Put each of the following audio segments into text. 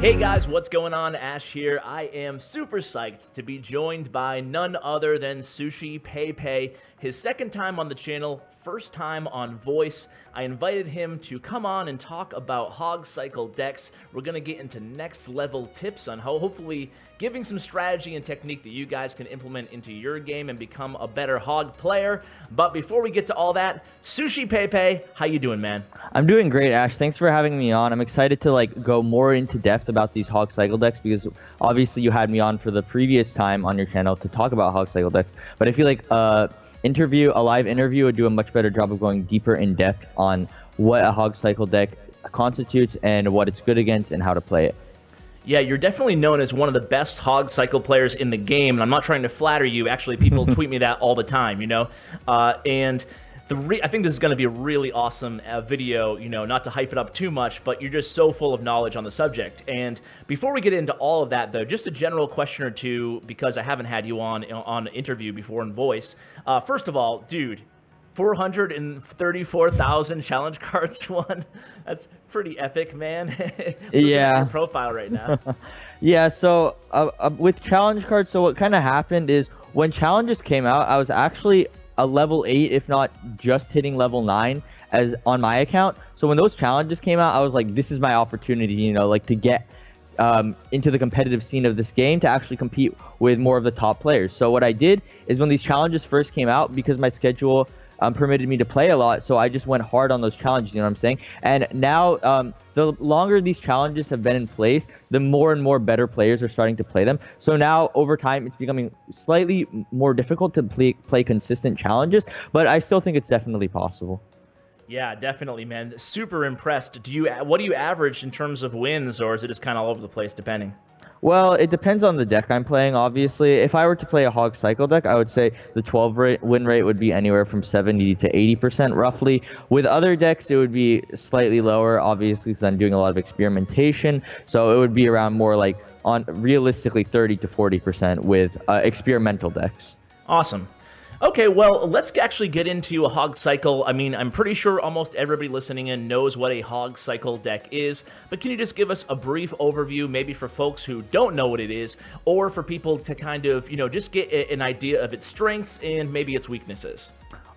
Hey guys, what's going on? Ash here. I am super psyched to be joined by none other than SushiPayPay. His second time on the channel, first time on voice. I invited him to come on and talk about Hog Cycle decks. We're going to get into next level tips on how hopefully giving some strategy and technique that you guys can implement into your game and become a better hog player. But before we get to all that, SushiPayPay, how you doing, man? I'm doing great, Ash. Thanks for having me on. I'm excited to go more into depth about these Hog Cycle decks because obviously you had me on for the previous time on your channel to talk about Hog Cycle decks. But I feel like a live interview would do a much better job of going deeper in depth on what a Hog Cycle deck constitutes and what it's good against and how to play it. Yeah, you're definitely known as one of the best Hog Cycle players in the game, and I'm not trying to flatter you. Actually, people tweet me that all the time, you know? I think this is going to be a really awesome video, you know, not to hype it up too much, but you're just so full of knowledge on the subject. And before we get into all of that, though, just a general question or two, because I haven't had you on an interview before in voice. First of all, dude, 434,000 challenge cards won. That's pretty epic, man. Yeah. Your profile right now. Yeah, so with challenge cards, so what kind of happened is when challenges came out, I was actually a level 8, if not just hitting level 9 as on my account. So when those challenges came out, I was like, this is my opportunity, you know, like to get into the competitive scene of this game to actually compete with more of the top players. So what I did is when these challenges first came out, because my schedule permitted me to play a lot, so I just went hard on those challenges, you know what I'm saying? And now the longer these challenges have been in place, the more and more better players are starting to play them. So now over time it's becoming slightly more difficult to play consistent challenges, but I still think it's definitely possible. Yeah, definitely, man. Super impressed. What do you average in terms of wins, or is it just kind of all over the place depending? Well, it depends on the deck I'm playing, obviously. If I were to play a Hog Cycle deck, I would say the 12 win rate would be anywhere from 70 to 80% roughly. With other decks, it would be slightly lower, obviously, because I'm doing a lot of experimentation. So it would be around more like on realistically 30 to 40% with experimental decks. Awesome. Okay, well, let's actually get into a Hog Cycle. I mean, I'm pretty sure almost everybody listening in knows what a Hog Cycle deck is, but can you just give us a brief overview, maybe for folks who don't know what it is, or for people to kind of, you know, just get an idea of its strengths and maybe its weaknesses?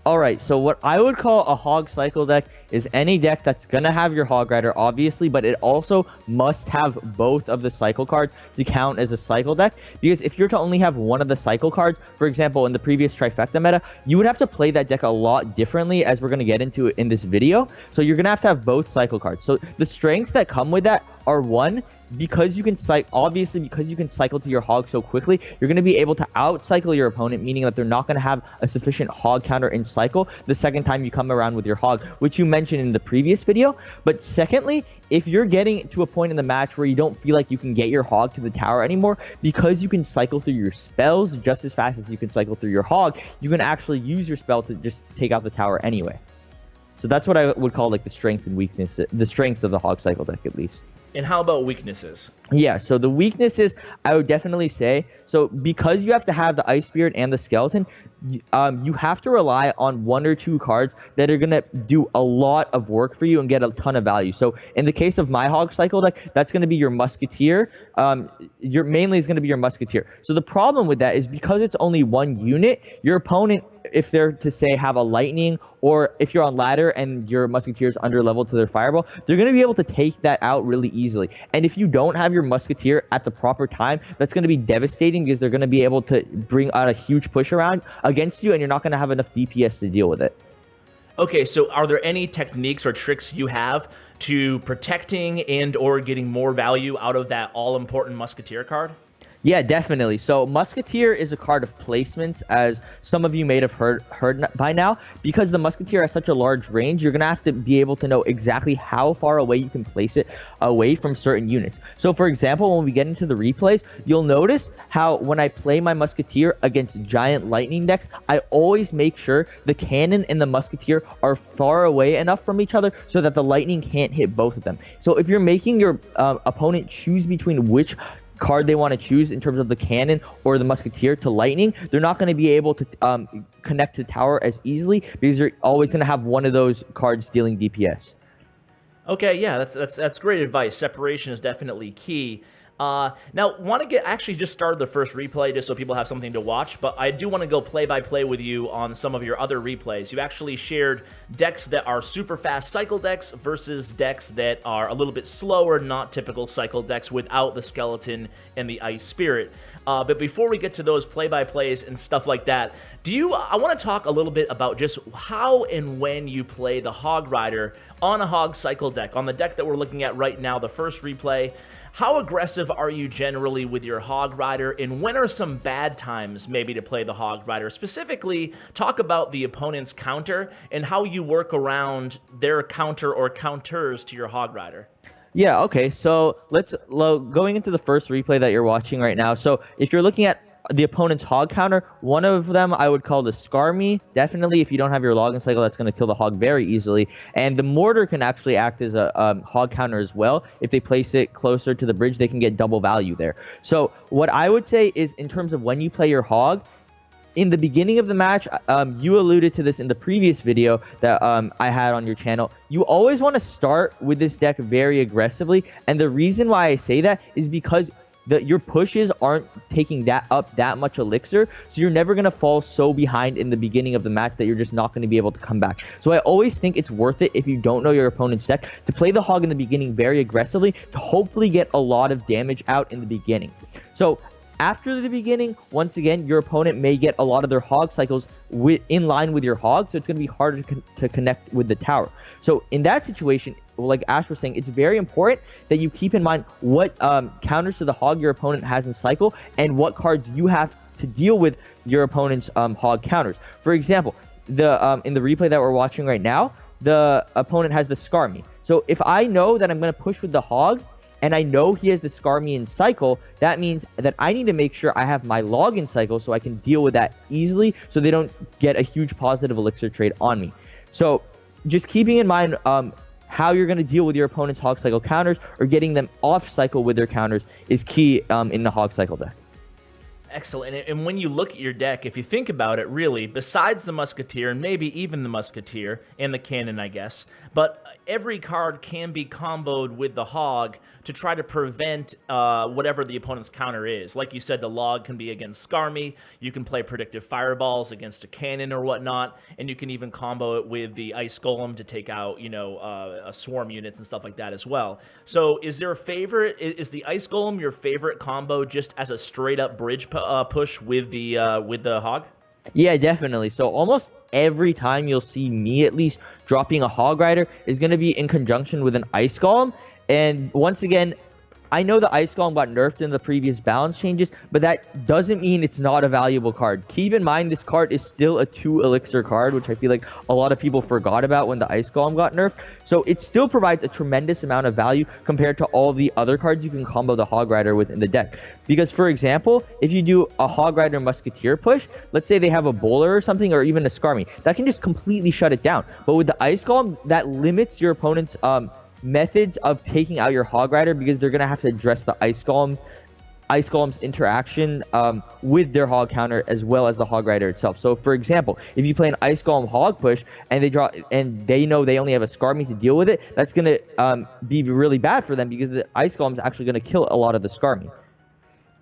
Alright, so what I would call a Hog Cycle deck is any deck that's going to have your Hog Rider, obviously, but it also must have both of the cycle cards to count as a cycle deck. Because if you're to only have one of the cycle cards, for example, in the previous Trifecta meta, you would have to play that deck a lot differently, as we're going to get into in this video. So you're going to have both cycle cards. So the strengths that come with that are, one, because you can cycle to your hog so quickly, you're going to be able to out-cycle your opponent, meaning that they're not going to have a sufficient hog counter in cycle the second time you come around with your hog, which you mentioned in the previous video. But secondly, if you're getting to a point in the match where you don't feel like you can get your hog to the tower anymore, because you can cycle through your spells just as fast as you can cycle through your hog, you can actually use your spell to just take out the tower anyway. So that's what I would call like the strengths and weaknesses, the strengths of the Hog Cycle deck at least. And how about weaknesses? Yeah, so the weaknesses, I would definitely say, so because you have to have the Ice Spirit and the Skeleton, you have to rely on one or two cards that are going to do a lot of work for you and get a ton of value. So in the case of my Hog Cycle deck, that's going to be your Musketeer. Mainly is going to be your Musketeer. So the problem with that is because it's only one unit, your opponent, if they're to say have a Lightning, or if you're on ladder and your Musketeer is under level to their Fireball, they're going to be able to take that out really easily. And if you don't have your Musketeer at the proper time, that's going to be devastating because they're going to be able to bring out a huge push around against you, and you're not going to have enough DPS to deal with it. Okay, so are there any techniques or tricks you have to protecting and or getting more value out of that all-important Musketeer card? Yeah, definitely. So Musketeer is a card of placements, as some of you may have heard by now. Because the Musketeer has such a large range, you're going to have to be able to know exactly how far away you can place it away from certain units. So for example, when we get into the replays, you'll notice how when I play my Musketeer against giant lightning decks, I always make sure the cannon and the Musketeer are far away enough from each other so that the lightning can't hit both of them. So if you're making your opponent choose between which card they want to choose in terms of the cannon or the Musketeer to lightning, they're not going to be able to connect to the tower as easily because you're always going to have one of those cards dealing DPS. Okay, yeah, that's great advice. Separation is definitely key. Now, want to get actually just started the first replay just so people have something to watch, but I do want to go play by play with you on some of your other replays. You actually shared decks that are super fast cycle decks versus decks that are a little bit slower, not typical cycle decks without the skeleton and the ice spirit. But before we get to those play-by-plays and stuff like that, I want to talk a little bit about just how and when you play the Hog Rider on a Hog Cycle deck, on the deck that we're looking at right now, the first replay. How aggressive are you generally with your Hog Rider, and when are some bad times maybe to play the Hog Rider? Specifically, talk about the opponent's counter and how you work around their counter or counters to your Hog Rider. Yeah, okay. So going into the first replay that you're watching right now. So if you're looking at the opponent's hog counter, one of them I would call the Skarmy. Definitely, if you don't have your login cycle, that's going to kill the hog very easily. And the mortar can actually act as a hog counter as well. If they place it closer to the bridge, they can get double value there. So what I would say is, in terms of when you play your hog, in the beginning of the match, you alluded to this in the previous video that I had on your channel. You always want to start with this deck very aggressively, and the reason why I say that is because your pushes aren't taking that much elixir, so you're never going to fall so behind in the beginning of the match that you're just not going to be able to come back. So I always think it's worth it, if you don't know your opponent's deck, to play the hog in the beginning very aggressively to hopefully get a lot of damage out in the beginning. So after the beginning, once again, your opponent may get a lot of their hog cycles in line with your hog, so it's going to be harder to connect with the tower. So in that situation, like Ash was saying, it's very important that you keep in mind what counters to the hog your opponent has in cycle and what cards you have to deal with your opponent's hog counters. For example, in the replay that we're watching right now, the opponent has the Skarmy. So if I know that I'm going to push with the hog, and I know he has the Skarmy in cycle, that means that I need to make sure I have my login cycle so I can deal with that easily, so they don't get a huge positive elixir trade on me. So just keeping in mind how you're going to deal with your opponent's hog cycle counters, or getting them off cycle with their counters, is key in the hog cycle deck. Excellent. And when you look at your deck, if you think about it, really, besides the Musketeer, and maybe even the Musketeer, and the Cannon, I guess, but every card can be comboed with the Hog to try to prevent whatever the opponent's counter is. Like you said, the Log can be against Skarmy, you can play Predictive Fireballs against a Cannon or whatnot, and you can even combo it with the Ice Golem to take out, swarm units and stuff like that as well. So is there a favorite? Is the Ice Golem your favorite combo just as a straight-up bridge push with the Hog? Yeah, definitely. So almost every time you'll see me at least dropping a Hog Rider is going to be in conjunction with an Ice Golem. And once again, I know the Ice Golem got nerfed in the previous balance changes, but that doesn't mean it's not a valuable card. Keep in mind, this card is still a 2 elixir card, which I feel like a lot of people forgot about when the Ice Golem got nerfed. So it still provides a tremendous amount of value compared to all the other cards you can combo the Hog Rider with in the deck. Because, for example, if you do a Hog Rider Musketeer push, let's say they have a Bowler or something, or even a Skarmy, that can just completely shut it down. But with the Ice Golem, that limits your opponent's methods of taking out your Hog Rider, because they're going to have to address the Ice Golem's interaction with their hog counter as well as the Hog Rider itself. So for example, if you play an Ice Golem hog push and they know they only have a Skarmy to deal with it, that's going to be really bad for them, because the Ice Golem is actually going to kill a lot of the Skarmy.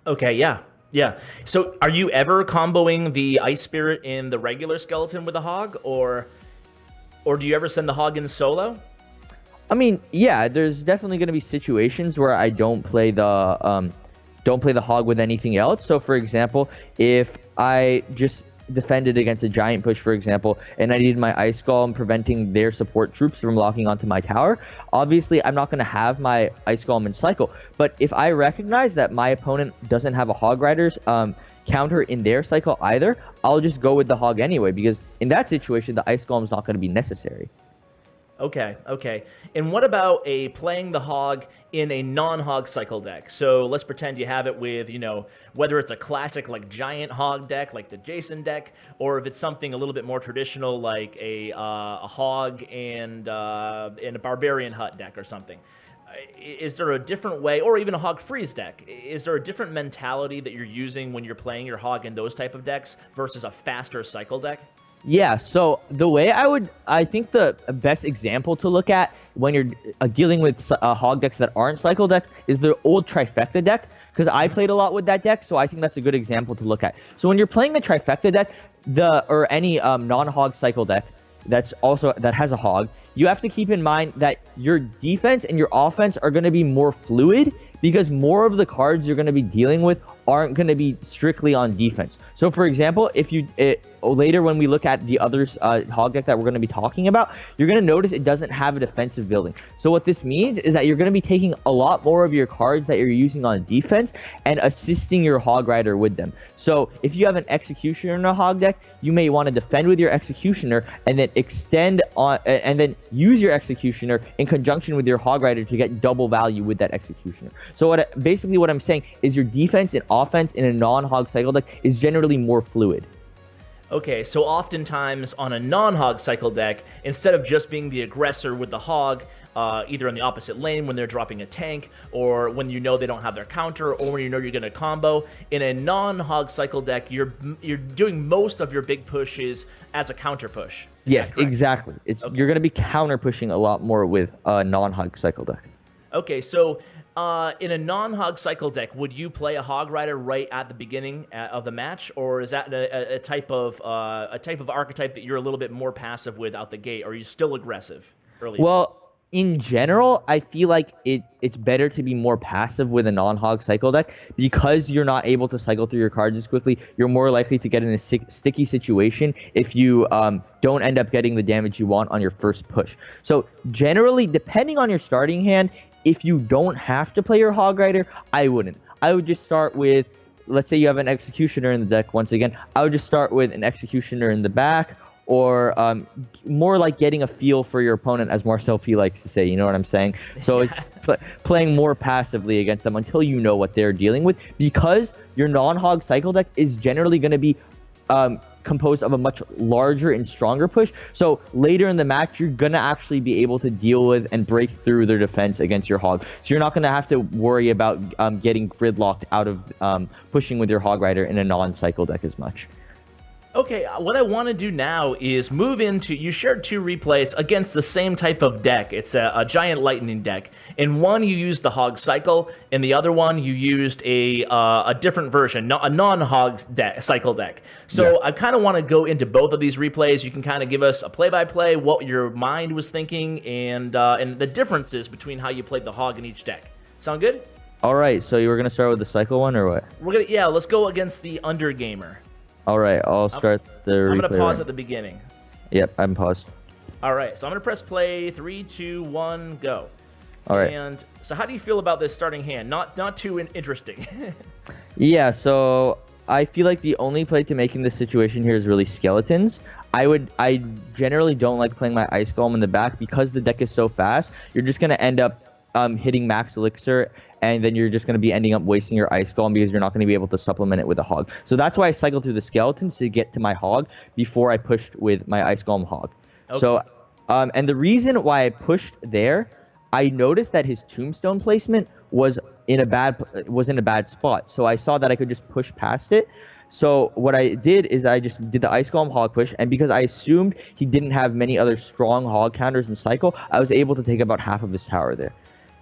Okay, yeah. So are you ever comboing the Ice Spirit in the regular skeleton with the Hog, or do you ever send the Hog in solo? I mean, yeah, there's definitely going to be situations where I don't play the Hog with anything else. So for example, if I just defended against a giant push, for example, and I needed my Ice Golem preventing their support troops from locking onto my tower, obviously I'm not going to have my Ice Golem in cycle. But if I recognize that my opponent doesn't have a Hog Rider's counter in their cycle either, I'll just go with the Hog anyway, because in that situation, the Ice Golem is not going to be necessary. Okay. And what about playing the Hog in a non-Hog cycle deck? So let's pretend you have it with, whether it's a classic like giant Hog deck, like the Jason deck, or if it's something a little bit more traditional like a Hog and a Barbarian Hut deck or something. Is there a different way, or even a Hog Freeze deck? Is there a different mentality that you're using when you're playing your Hog in those type of decks versus a faster cycle deck? Yeah, so the way I think the best example to look at when you're dealing with hog decks that aren't cycle decks is the old trifecta deck, because I played a lot with that deck, so I think that's a good example to look at. So when you're playing the trifecta deck, or any non-hog cycle deck that has a hog, you have to keep in mind that your defense and your offense are going to be more fluid, because more of the cards you're going to be dealing with aren't going to be strictly on defense. So for example, if later when we look at the other hog deck that we're going to be talking about, you're going to notice it doesn't have a defensive building. So what this means is that you're going to be taking a lot more of your cards that you're using on defense and assisting your Hog Rider with them. So if you have an Executioner in a hog deck, you may want to defend with your Executioner and then extend on and then use your Executioner in conjunction with your Hog Rider to get double value with that Executioner. So basically what I'm saying is your defense and offense in a non-hog cycle deck is generally more fluid. Okay, so oftentimes on a non-hog cycle deck, instead of just being the aggressor with the hog, either in the opposite lane when they're dropping a tank, or when you know they don't have their counter, or when you know you're going to combo, in a non-hog cycle deck, you're doing most of your big pushes as a counter push. Yes, exactly. Okay. You're going to be counter pushing a lot more with a non-hog cycle deck. Okay, so in a non-hog cycle deck, would you play a Hog Rider right at the beginning of the match, or is that a type of archetype that you're a little bit more passive with out the gate, or are you still aggressive early? Well, in general, I feel like it's better to be more passive with a non-hog cycle deck, because you're not able to cycle through your cards as quickly. You're more likely to get in a sticky situation if you don't end up getting the damage you want on your first push. So generally, depending on your starting hand, if you don't have to play your Hog Rider, I wouldn't. I would just start with, let's say you have an Executioner in the deck. Once again, I would just start with an Executioner in the back, or more like getting a feel for your opponent, as Marcel P likes to say. You know what I'm saying? So it's just playing more passively against them until you know what they're dealing with, because your non-hog cycle deck is generally going to be composed of a much larger and stronger push. So later in the match, you're going to actually be able to deal with and break through their defense against your hog. So you're not going to have to worry about getting gridlocked out of pushing with your Hog Rider in a non-cycle deck as much. Okay, what I want to do now is move into, you shared two replays against the same type of deck. It's a giant lightning deck. In one, you used the Hog Cycle. In the other one, you used a different version, a non-Hog Cycle deck. So yeah. I kind of want to go into both of these replays. You can kind of give us a play-by-play, what your mind was thinking, and the differences between how you played the Hog in each deck. Sound good? All right, so you were going to start with the Cycle one, or what? Yeah, let's go against the Undergamer. All right, I'll start the replay. I'm going to pause right at the beginning. Yep, I'm paused. All right, so I'm going to press play. 3, 2, 1, go. All right. And so how do you feel about this starting hand? Not too interesting. Yeah, so I feel like the only play to make in this situation here is really skeletons. I generally don't like playing my Ice Golem in the back, because the deck is so fast. You're just going to end up hitting max elixir, and then you're just going to be ending up wasting your Ice Golem, because you're not going to be able to supplement it with a hog. So that's why I cycled through the skeletons to get to my hog before I pushed with my Ice Golem hog. Okay. So, and the reason why I pushed there, I noticed that his tombstone placement was in a bad spot. So I saw that I could just push past it. So what I did is I just did the Ice Golem hog push, and because I assumed he didn't have many other strong hog counters in cycle, I was able to take about half of his tower there.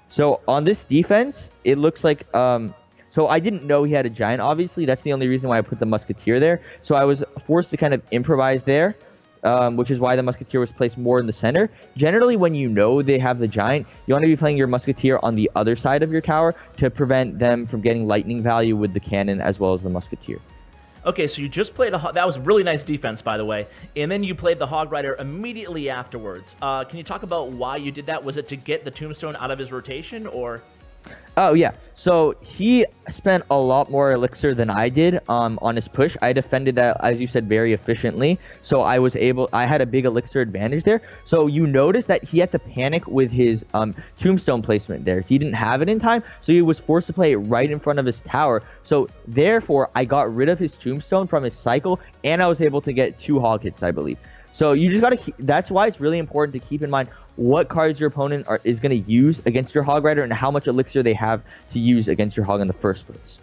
So on this defense, it looks like, so I didn't know he had a giant, obviously. That's the only reason why I put the Musketeer there. So I was forced to kind of improvise there, which is why the Musketeer was placed more in the center. Generally, when you know they have the giant, you want to be playing your Musketeer on the other side of your tower to prevent them from getting lightning value with the cannon as well as the Musketeer. Okay, so you just played that was really nice defense, by the way, and then you played the Hog Rider immediately afterwards. Can you talk about why you did that? Was it to get the Tombstone out of his rotation, or? Oh, yeah. So he spent a lot more elixir than I did on his push. I defended that, as you said, very efficiently. So I had a big elixir advantage there. So you notice that he had to panic with his tombstone placement there. He didn't have it in time, so he was forced to play it right in front of his tower. So therefore, I got rid of his tombstone from his cycle, and I was able to get 2 hog hits, I believe. So you just got to that's why it's really important to keep in mind what cards your opponent is going to use against your Hog Rider and how much elixir they have to use against your hog in the first place.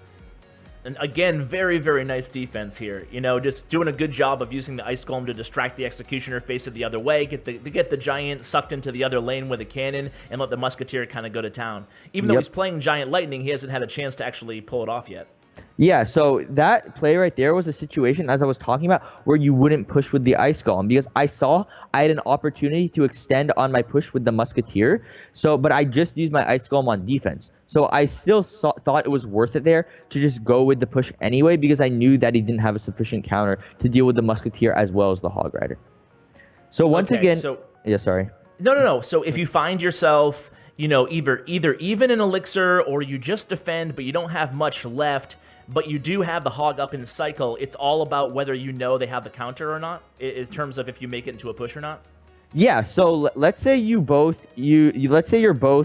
And again, very, very nice defense here. You know, just doing a good job of using the Ice Golem to distract the Executioner, face it the other way, get the Giant sucked into the other lane with a cannon, and let the Musketeer kind of go to town. Even though he's playing Giant Lightning, he hasn't had a chance to actually pull it off yet. Yeah, so that play right there was a situation, as I was talking about, where you wouldn't push with the Ice Golem, because I saw I had an opportunity to extend on my push with the Musketeer, but I just used my Ice Golem on defense. So I still thought it was worth it there to just go with the push anyway, because I knew that he didn't have a sufficient counter to deal with the Musketeer as well as the Hog Rider. So once again... Yeah, sorry. No. So if you find yourself, you know, either even in Elixir or you just defend, but you don't have much left, but you do have the Hog up in the cycle, it's all about whether you know they have the counter or not, in terms of if you make it into a push or not? Yeah, so let's say you're both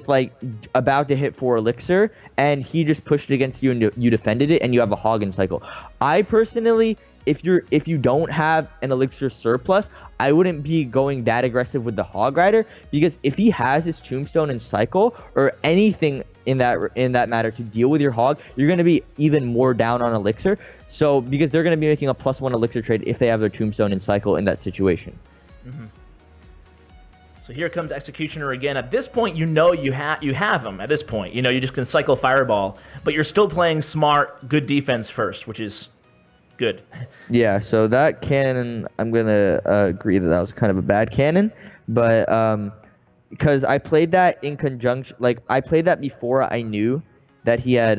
like about to hit for Elixir, and he just pushed it against you and you defended it, and you have a Hog in cycle. I personally, if you don't have an Elixir surplus, I wouldn't be going that aggressive with the Hog Rider, because if he has his Tombstone in cycle or anything in that matter to deal with your Hog, you're going to be even more down on Elixir. So because they're going to be making a +1 Elixir trade if they have their Tombstone in cycle in that situation. Mm-hmm. So here comes Executioner again. At this point, you know you have him. At this point, you know you just can cycle Fireball, but you're still playing smart, good defense first, which is good. Yeah, so that cannon, I'm going to agree that was kind of a bad cannon, but because I played that in conjunction, like I played that before I knew that he had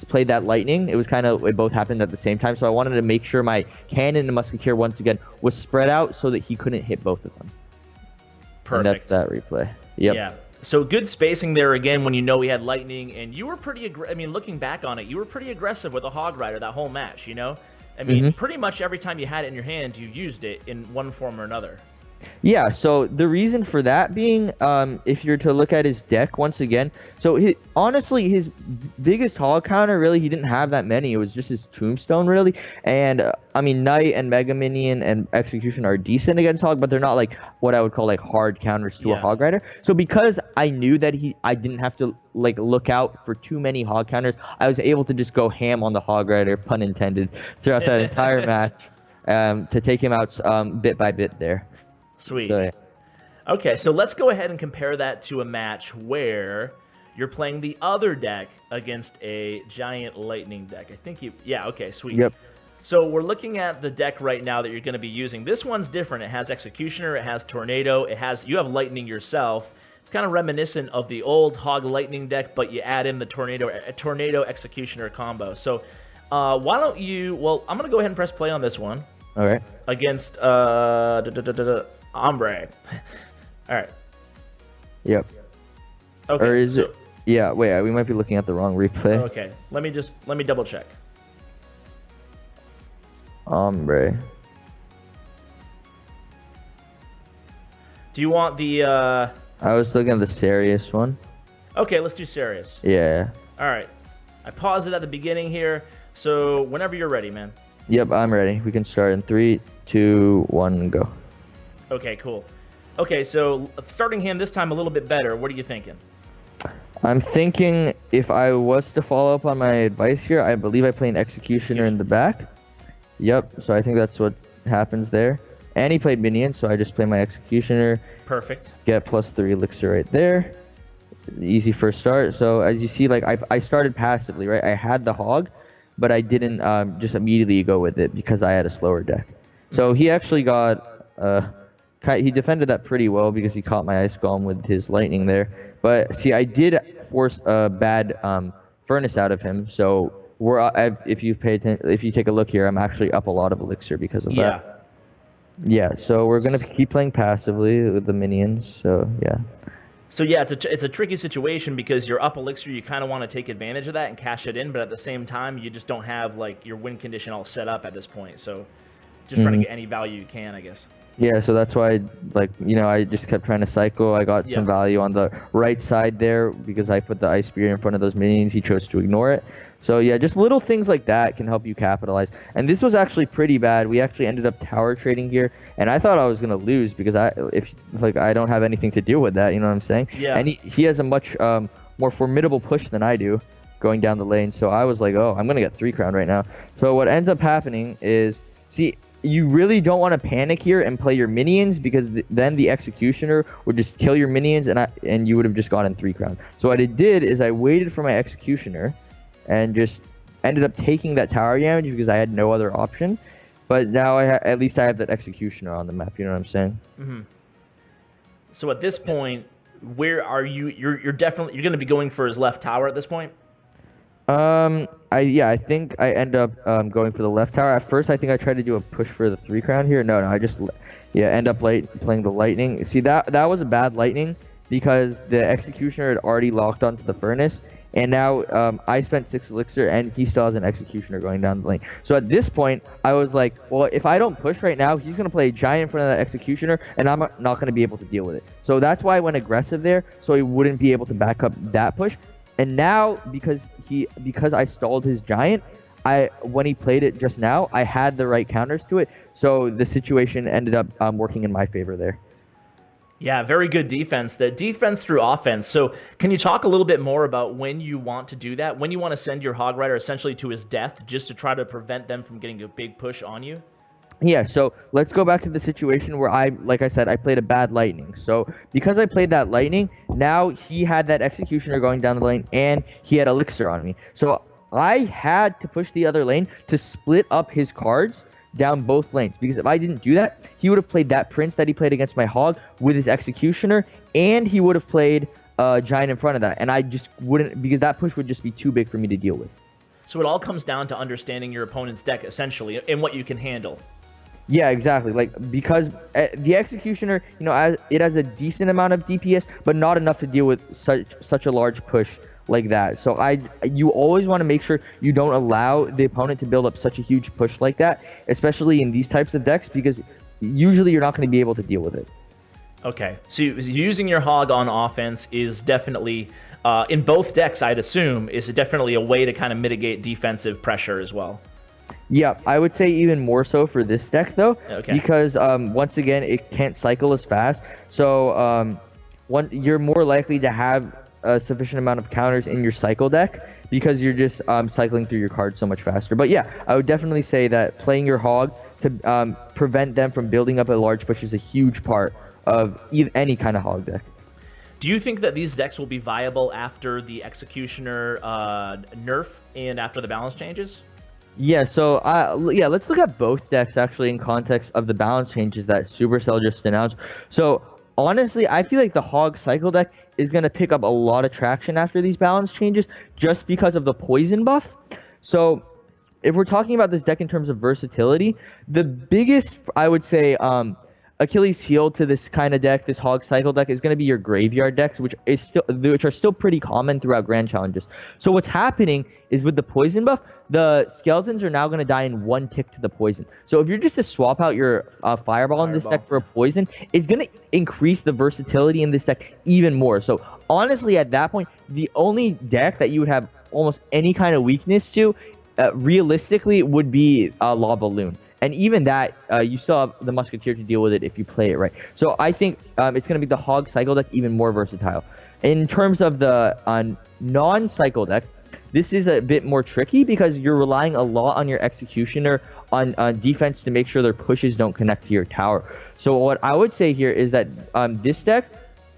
played that Lightning. It both happened at the same time, so I wanted to make sure my cannon and Musketeer once again was spread out so that he couldn't hit both of them. Perfect. And that's that replay. Yep. Yeah. So good spacing there again when you know he had Lightning, and you were pretty I mean, looking back on it, you were pretty aggressive with the Hog Rider that whole match, you know? I mean, pretty much every time you had it in your hand, you used it in one form or another. Yeah, so the reason for that being, if you're to look at his deck once again, so honestly, his biggest Hog counter, really, he didn't have that many. It was just his Tombstone, really. And, I mean, Knight and Mega Minion and Execution are decent against Hog, but they're not, like, what I would call, like, hard counters to a Hog Rider. So because I knew that I didn't have to, like, look out for too many Hog counters, I was able to just go ham on the Hog Rider, pun intended, throughout that entire match to take him out bit by bit there. Sweet. So, yeah. Okay, so let's go ahead and compare that to a match where you're playing the other deck against a Giant Lightning deck. I think yeah, okay, sweet. Yep. So we're looking at the deck right now that you're going to be using. This one's different. It has Executioner, it has Tornado, you have Lightning yourself. It's kind of reminiscent of the old Hog Lightning deck, but you add in the Tornado Executioner combo. So why don't you, well, I'm going to go ahead and press play on this one. All right. Against Ombre. All right. Yep. Okay. Or is it? Yeah. Wait. We might be looking at the wrong replay. Okay. Let me double check. Ombre. Do you want the? I was looking at the serious one. Okay. Let's do serious. Yeah. All right. I paused it at the beginning here, so whenever you're ready, man. Yep. I'm ready. We can start in 3, 2, 1, go. Okay, cool. Okay, so starting hand this time a little bit better. What are you thinking? I'm thinking if I was to follow up on my advice here, I believe I play an Executioner in the back. Yep, so I think that's what happens there. And he played Minion, so I just play my Executioner. Perfect. Get +3 Elixir right there. Easy first start. So as you see, like I started passively, right? I had the Hog, but I didn't just immediately go with it because I had a slower deck. So he actually got... he defended that pretty well because he caught my Ice Golem with his Lightning there. But see, I did force a bad Furnace out of him. So if you take a look here, I'm actually up a lot of Elixir because of that. Yeah. So we're gonna keep playing passively with the minions. So yeah. So yeah, it's a tricky situation because you're up Elixir. You kind of want to take advantage of that and cash it in, but at the same time, you just don't have like your win condition all set up at this point. So just trying to get any value you can, I guess. Yeah, so that's why, like, you know, I just kept trying to cycle. I got some value on the right side there because I put the Ice Spear in front of those minions. He chose to ignore it. So, yeah, just little things like that can help you capitalize. And this was actually pretty bad. We actually ended up tower trading here, and I thought I was going to lose because I don't have anything to do with that, you know what I'm saying? Yeah. And he has a much more formidable push than I do. going down the lane. So I was like, oh, I'm gonna get 3 crown right now. So what ends up happening is, see, you really don't want to panic here and play your minions, because then the executioner would just kill your minions, and you would have just gotten 3 crown. So what I did is I waited for my executioner and just ended up taking that tower damage because I had no other option. But now at least I have that executioner on the map. You know what I'm saying? Mm-hmm. So at this point, where are you? You're definitely going to be going for his left tower at this point. I think I end up going for the left tower. At first, I think I tried to do a push for the 3 crown here. No, I just end up playing the lightning. See, that was a bad lightning because the executioner had already locked onto the furnace, and now I spent 6 elixir and he still has an executioner going down the lane. So at this point, I was like, well, if I don't push right now, he's gonna play a giant in front of that executioner, and I'm not gonna be able to deal with it. So that's why I went aggressive there, so he wouldn't be able to back up that push. And now, because I stalled his giant, when he played it just now, I had the right counters to it. So the situation ended up working in my favor there. Yeah, very good defense. The defense through offense. So can you talk a little bit more about when you want to do that? When you want to send your Hog Rider essentially to his death just to try to prevent them from getting a big push on you? Yeah, so let's go back to the situation where like I said, I played a bad lightning. So because I played that lightning, now he had that executioner going down the lane and he had elixir on me. So I had to push the other lane to split up his cards down both lanes, because if I didn't do that, he would have played that prince that he played against my hog with his executioner, and he would have played a giant in front of that, and I just wouldn't, because that push would just be too big for me to deal with. So it all comes down to understanding your opponent's deck essentially and what you can handle. Yeah, exactly. Like, because the executioner, it has a decent amount of DPS, but not enough to deal with such a large push like that. So you always want to make sure you don't allow the opponent to build up such a huge push like that, especially in these types of decks, because usually you're not going to be able to deal with it. Okay, so using your hog on offense is definitely, in both decks, I'd assume, is definitely a way to kind of mitigate defensive pressure as well. Yeah, I would say even more so for this deck, though, okay, because once again, it can't cycle as fast. So you're more likely to have a sufficient amount of counters in your cycle deck, because you're just cycling through your cards so much faster. But yeah, I would definitely say that playing your hog to prevent them from building up a large push is a huge part of any kind of hog deck. Do you think that these decks will be viable after the Executioner nerf and after the balance changes? Yeah, so let's look at both decks actually in context of the balance changes that Supercell just announced. So honestly, I feel like the Hog Cycle deck is going to pick up a lot of traction after these balance changes, just because of the poison buff. So if we're talking about this deck in terms of versatility, the biggest, I would say, Achilles heel to this kind of deck, this Hog Cycle deck, is going to be your graveyard decks, which are still pretty common throughout Grand Challenges. So what's happening is, with the poison buff, the skeletons are now going to die in 1 tick to the poison. So if you're just to swap out your fireball in this deck for a poison, it's going to increase the versatility in this deck even more. So honestly, at that point, the only deck that you would have almost any kind of weakness to, realistically, would be Lava Loon. And even that, you still have the Musketeer to deal with it if you play it right. So I think it's going to be the Hog Cycle deck even more versatile. In terms of the non-cycle deck, this is a bit more tricky, because you're relying a lot on your Executioner on defense to make sure their pushes don't connect to your tower. So what I would say here is that this deck,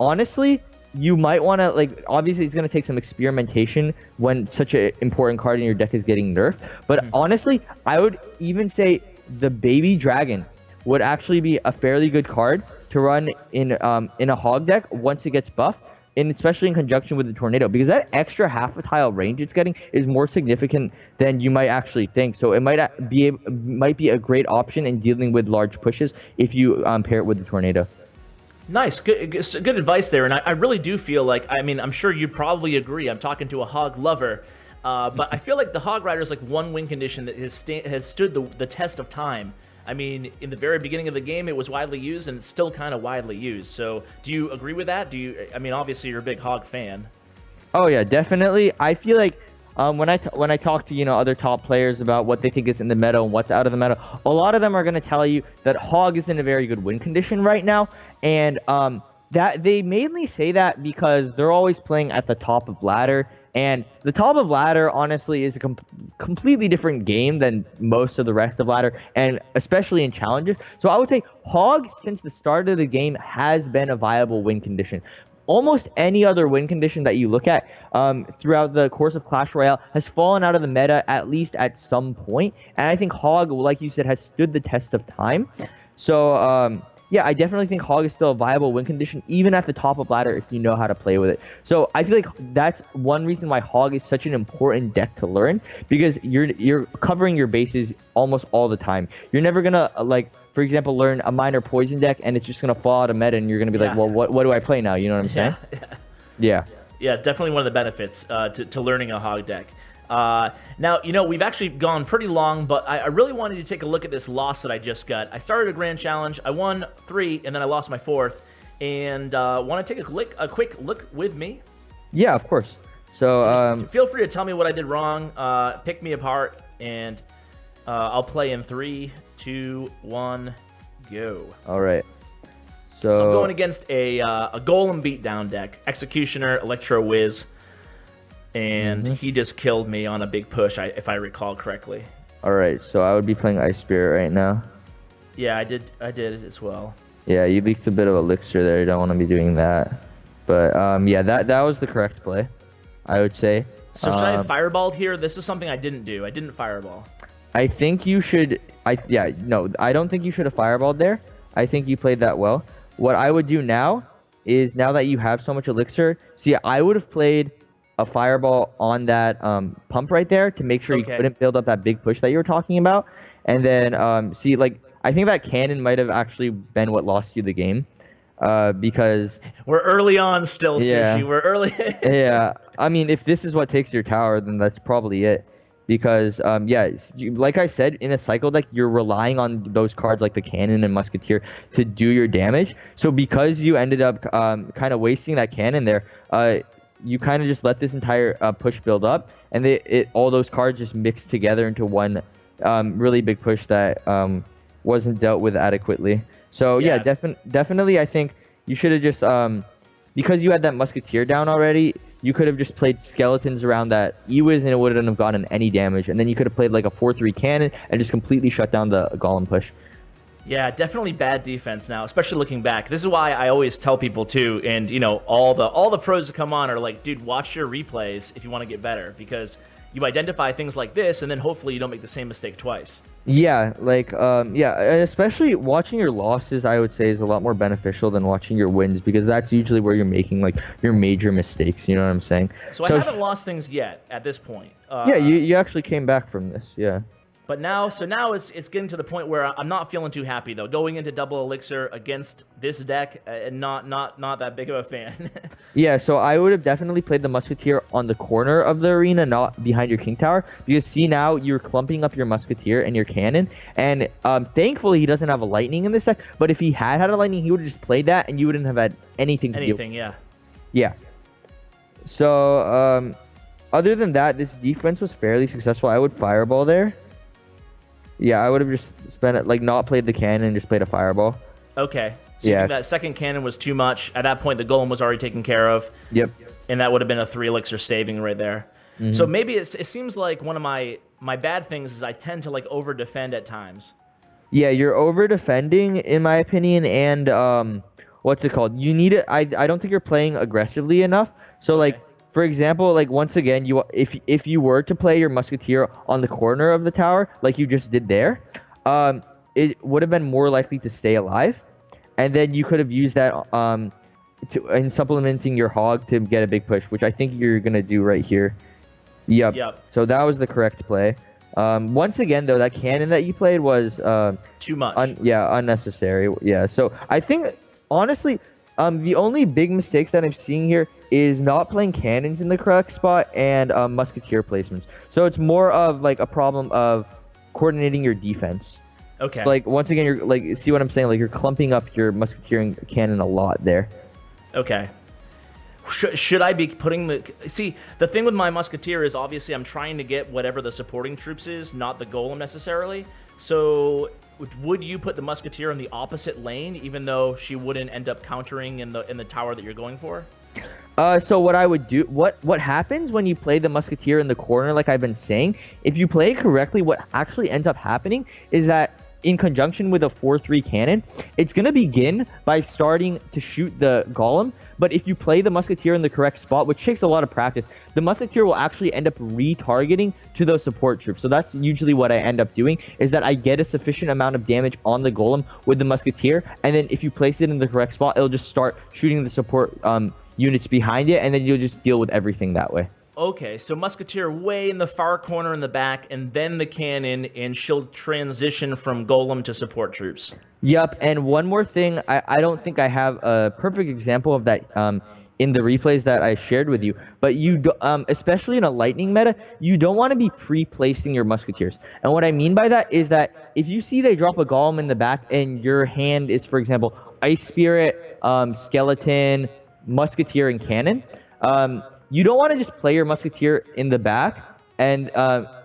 honestly, you might want to, obviously it's going to take some experimentation when such an important card in your deck is getting nerfed. But honestly, I would even say the Baby Dragon would actually be a fairly good card to run in a hog deck once it gets buffed, and especially in conjunction with the Tornado, because that extra half a tile range it's getting is more significant than you might actually think. So it might be a great option in dealing with large pushes if you pair it with the Tornado. Nice, good advice there, and I really do feel like, I mean, I'm sure you probably agree. I'm talking to a hog lover. But I feel like the Hog Rider is like one win condition that has stood the test of time. I mean, in the very beginning of the game, it was widely used, and it's still kind of widely used. So do you agree with that? I mean, obviously, you're a big Hog fan. Oh, yeah, definitely. I feel like when I talk to, other top players about what they think is in the meta and what's out of the meta, a lot of them are going to tell you that Hog is in a very good win condition right now. And That they mainly say that because they're always playing at the top of ladder, and the top of ladder honestly is a completely different game than most of the rest of ladder, and especially in challenges. So I would say Hog, since the start of the game, has been a viable win condition. Almost any other win condition that you look at throughout the course of Clash Royale has fallen out of the meta at least at some point, and I think Hog, like you said, has stood the test of time. So yeah, I definitely think Hog is still a viable win condition, even at the top of ladder if you know how to play with it. So I feel like that's one reason why Hog is such an important deck to learn, because you're covering your bases almost all the time. You're never gonna like, for example, learn a minor poison deck and it's just gonna fall out of meta, and you're gonna be like, well, what do I play now? You know what I'm saying? Yeah. Yeah, it's definitely one of the benefits to learning a Hog deck. Now, we've actually gone pretty long, but I really wanted to take a look at this loss that I just got. I started a grand challenge, I won 3, and then I lost my 4th, and want to take a quick look with me? Yeah, of course. So feel free to tell me what I did wrong, pick me apart, and I'll play in 3, 2, 1, go. All right. So I'm going against a Golem beatdown deck, Executioner, Electro Wiz. And he just killed me on a big push, if I recall correctly. All right, so I would be playing Ice Spirit right now. Yeah, I did as well. Yeah, you leaked a bit of Elixir there. You don't want to be doing that. But yeah, that was the correct play, I would say. So should I have fireballed here? This is something I didn't do. I didn't fireball. I think you should. No, I don't think you should have fireballed there. I think you played that well. What I would do now is, now that you have so much Elixir, see, I would have played a fireball on that pump right there to make sure you couldn't build up that big push that you were talking about. And then see, like, I think that cannon might have actually been what lost you the game, because we're early on still, Sushi. We're early. Yeah, I mean, if this is what takes your tower, then that's probably it. Because like I said, in a cycle deck, you're relying on those cards like the cannon and musketeer to do your damage. So because you ended up kind of wasting that cannon there, you kind of just let this entire push build up, and all those cards just mixed together into one really big push that wasn't dealt with adequately. So yeah, definitely, I think you should have just because you had that musketeer down already, you could have just played skeletons around that Ewiz, and it wouldn't have gotten any damage. And then you could have played like a 4-3 cannon and just completely shut down the golem push. Yeah, definitely bad defense now, especially looking back. This is why I always tell people too, and all the pros that come on are like, dude, watch your replays if you want to get better, because you identify things like this, and then hopefully you don't make the same mistake twice. Yeah, like especially watching your losses, I would say, is a lot more beneficial than watching your wins, because that's usually where you're making like your major mistakes. You know what I'm saying? So I haven't lost things yet at this point. Yeah, you actually came back from this. Yeah. But now it's getting to the point where I'm not feeling too happy though. Going into double elixir against this deck, and not that big of a fan. Yeah, so I would have definitely played the musketeer on the corner of the arena, not behind your king tower, because see, now you're clumping up your musketeer and your cannon, and thankfully he doesn't have a lightning in this deck. But if he had a lightning, he would have just played that, and you wouldn't have had anything to do. Yeah. So other than that, this defense was fairly successful. I would fireball there. Yeah, I would have just spent it, like, not played the cannon and just played a fireball. Okay. So you think that second cannon was too much. At that point, the golem was already taken care of. Yep. And that would have been a 3 elixir saving right there. Mm-hmm. So maybe it seems like one of my bad things is I tend to, like, over defend at times. Yeah, you're over defending, in my opinion, and what's it called? You need it. I don't think you're playing aggressively enough. So like, for example, like, once again, if you were to play your musketeer on the corner of the tower, like you just did there, it would have been more likely to stay alive, and then you could have used that in supplementing your hog to get a big push, which I think you're gonna do right here. Yep. So that was the correct play. Once again, though, that cannon that you played was too much. Unnecessary. Yeah. So I think, honestly, the only big mistakes that I'm seeing here is not playing cannons in the correct spot and musketeer placements. So it's more of like a problem of coordinating your defense. Okay. So like, once again, you're like, see what I'm saying? Like, you're clumping up your musketeer and cannon a lot there. Okay. Should I be putting the... See, the thing with my musketeer is obviously I'm trying to get whatever the supporting troops is, not the golem necessarily. So would you put the Musketeer in the opposite lane, even though she wouldn't end up countering in the tower that you're going for? So what I would do, what happens when you play the Musketeer in the corner, like I've been saying, if you play it correctly, what actually ends up happening is that in conjunction with a 4-3 cannon, it's going to begin by starting to shoot the Golem. But if you play the Musketeer in the correct spot, which takes a lot of practice, the Musketeer will actually end up retargeting to those support troops. So that's usually what I end up doing, is that I get a sufficient amount of damage on the Golem with the Musketeer. And then if you place it in the correct spot, it'll just start shooting the support units behind it, and then you'll just deal with everything that way. Okay, so Musketeer way in the far corner in the back, and then the cannon, and she'll transition from Golem to support troops. Yep, and one more thing, I don't think I have a perfect example of that in the replays that I shared with you, but you do, especially in a lightning meta, you don't want to be pre-placing your Musketeers. And what I mean by that is that if you see they drop a Golem in the back and your hand is, for example, Ice Spirit, Skeleton, Musketeer, and Cannon, you don't want to just play your Musketeer in the back and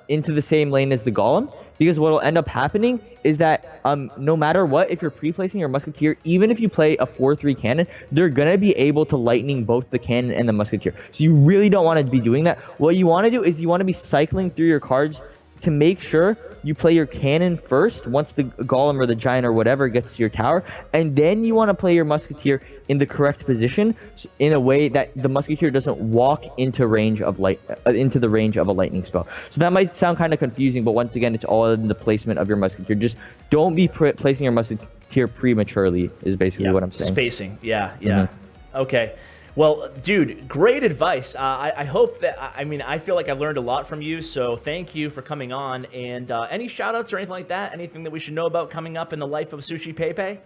into the same lane as the Golem, because what will end up happening is that no matter what, if you're pre-placing your Musketeer, even if you play a 4-3 cannon, they're going to be able to lightning both the cannon and the Musketeer. So you really don't want to be doing that. What you want to do is you want to be cycling through your cards to make sure you play your cannon first once the Golem or the Giant or whatever gets to your tower, and then you want to play your Musketeer in the correct position in a way that the Musketeer doesn't walk into range of into the range of a lightning spell. So that might sound kind of confusing, but once again, it's all in the placement of your Musketeer. Just don't be placing your Musketeer prematurely is basically what I'm saying. Spacing, yeah. Okay. Well, dude, great advice. I hope that, I feel like I've learned a lot from you, so thank you for coming on. And any shout-outs or anything like that? Anything that we should know about coming up in the life of SushiPayPay?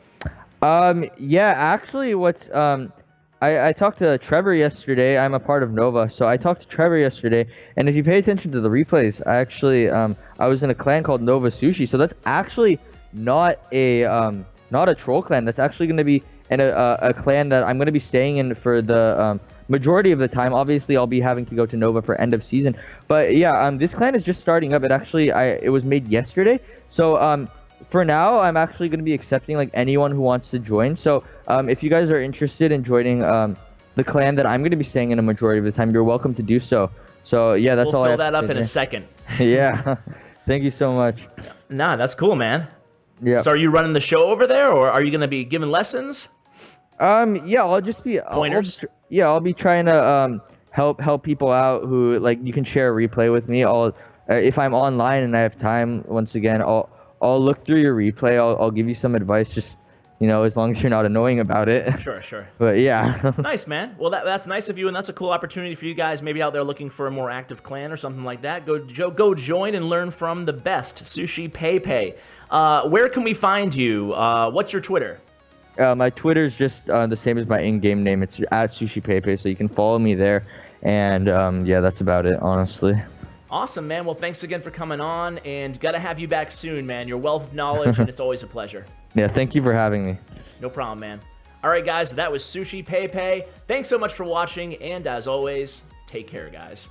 Yeah, actually, I talked to Trevor yesterday. I'm a part of Nova, so I talked to Trevor yesterday, and if you pay attention to the replays, I actually, I was in a clan called Nova Sushi, so that's actually not a troll clan. That's actually going to be a clan that I'm going to be staying in for the majority of the time. Obviously, I'll be having to go to Nova for end of season. But yeah, this clan is just starting up. It was made yesterday. So for now, I'm actually going to be accepting like anyone who wants to join. So if you guys are interested in joining the clan that I'm going to be staying in a majority of the time, you're welcome to do so. So yeah, that's all I have to say. We'll fill that up in a second. Yeah. Thank you so much. Nah, that's cool, man. Yeah. So are you running the show over there, or are you going to be giving lessons? Yeah, I'll just be pointers. I'll be trying to help people out who, like, you can share a replay with me. I'll if I'm online and I have time, once again, I'll look through your replay. I'll give you some advice, just, you know, as long as you're not annoying about it. Sure. But yeah. Nice, man. Well, that's nice of you, and that's a cool opportunity for you guys maybe out there looking for a more active clan or something like that. Go join and learn from the best, SushiPayPay. Where can we find you? What's your Twitter? My Twitter is just the same as my in-game name. It's at SushiPayPay, so you can follow me there. And yeah, that's about it, honestly. Awesome, man. Well, thanks again for coming on, and gotta have you back soon, man. Your wealth of knowledge, and it's always a pleasure. Yeah, thank you for having me. No problem, man. All right, guys, that was SushiPayPay. Thanks so much for watching, and as always, take care, guys.